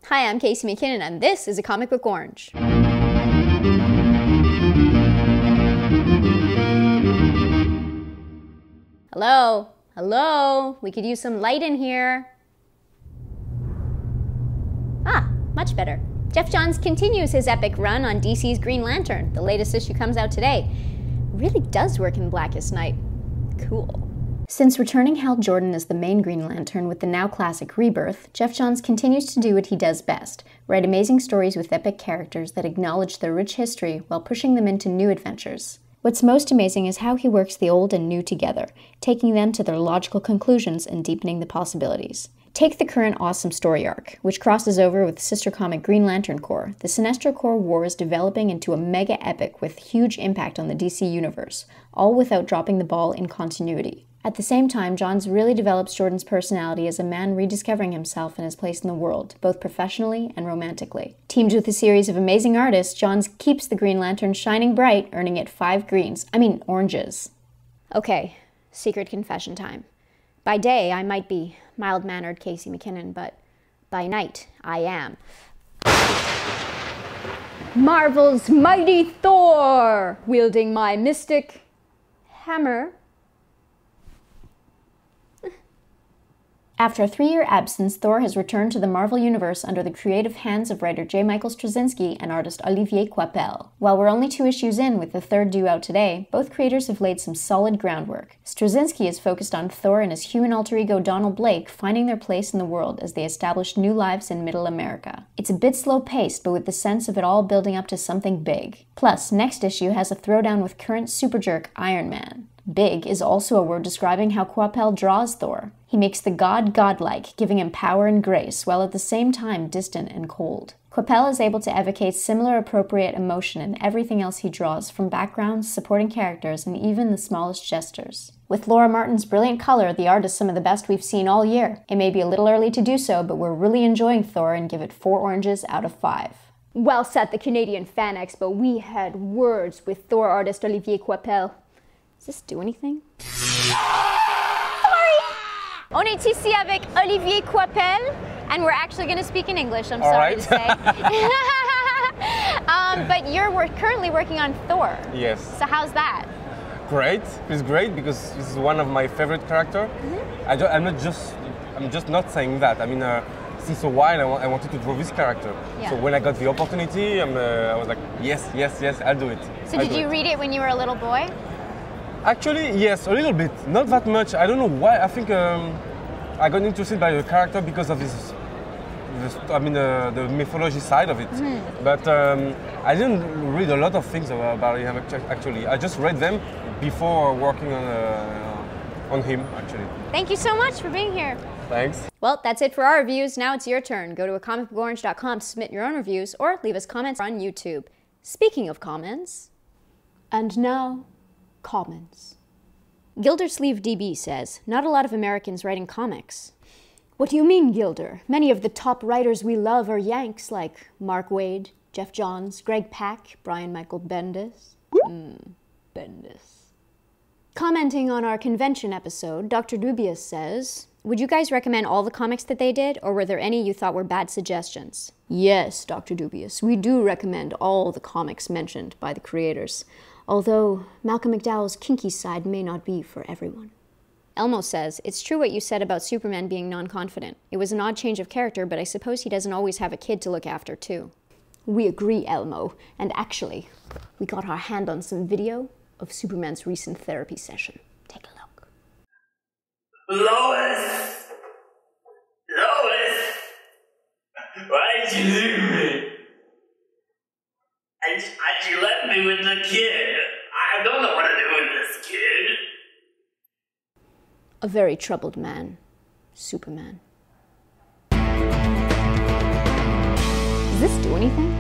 Hi, I'm Casey McKinnon, and this is A Comic Book Orange. Hello? Hello? We could use some light in here. Ah, much better. Geoff John continues his epic run on DC's Green Lantern. The latest issue comes out today. Really does work in Blackest Night. Cool. Since returning Hal Jordan as the main Green Lantern with the now classic Rebirth, Geoff John continues to do what he does best, write amazing stories with epic characters that acknowledge their rich history while pushing them into new adventures. What's most amazing is how he works the old and new together, taking them to their logical conclusions and deepening the possibilities. Take the current awesome story arc, which crosses over with sister comic Green Lantern Corps. The Sinestro Corps War is developing into a mega epic with huge impact on the DC universe, all without dropping the ball in continuity. At the same time, Johns really develops Jordan's personality as a man rediscovering himself and his place in the world, both professionally and romantically. Teamed with a series of amazing artists, Johns keeps the Green Lantern shining bright, earning it 5 oranges. Okay, secret confession time. By day, I might be mild-mannered Casey McKinnon, but by night, I am Marvel's mighty Thor, wielding my mystic hammer. After a 3-year absence, Thor has returned to the Marvel Universe under the creative hands of writer J. Michael Straczynski and artist Olivier Coipel. While we're only 2 issues in, with the 3rd due out today, both creators have laid some solid groundwork. Straczynski is focused on Thor and his human alter ego Donald Blake finding their place in the world as they establish new lives in Middle America. It's a bit slow-paced, but with the sense of it all building up to something big. Plus, next issue has a throwdown with current super jerk Iron Man. Big is also a word describing how Coipel draws Thor. He makes the god godlike, giving him power and grace, while at the same time distant and cold. Coipel is able to evocate similar appropriate emotion in everything else he draws, from backgrounds, supporting characters, and even the smallest gestures. With Laura Martin's brilliant color, the art is some of the best we've seen all year. It may be a little early to do so, but we're really enjoying Thor and give it 4 oranges out of 5. Well said, the Canadian Fan Expo. We had words with Thor artist Olivier Coipel. Does this do anything? Sorry! On est ici avec Olivier Coipel, and we're actually going to speak in English, I'm sorry to say. But you're currently working on Thor. Yes. So how's that? Great. It's great because this is one of my favorite characters. I'm just not saying that. I mean, since a while I wanted to draw this character. Yeah. So when I got the opportunity, I was like, yes, I'll do it. So did you read it when you were a little boy? Actually, yes, a little bit. Not that much. I don't know why. I think I got interested by the character because of the mythology side of it. But I didn't read a lot of things about him, actually. I just read them before working on him, actually. Thank you so much for being here. Thanks. Well, that's it for our reviews. Now it's your turn. Go to acomicbookorange.com to submit your own reviews or leave us comments on YouTube. Speaking of comments, and now, comments. Gildersleeve DB says, not a lot of Americans writing comics. What do you mean, Gilder? Many of the top writers we love are Yanks like Mark Waid, Geoff Johns, Greg Pak, Brian Michael Bendis. Bendis. Commenting on our convention episode, Dr. Dubious says, would you guys recommend all the comics that they did, or were there any you thought were bad suggestions? Yes, Dr. Dubious, we do recommend all the comics mentioned by the creators. Although Malcolm McDowell's kinky side may not be for everyone. Elmo says, it's true what you said about Superman being non-confident. It was an odd change of character, but I suppose he doesn't always have a kid to look after, too. We agree, Elmo. And actually, we got our hand on some video of Superman's recent therapy session. Take a look. Lois! Lois! Why'd you leave me? And you left me with the kid. I don't know what to do with this kid. A very troubled man, Superman. Does this do anything?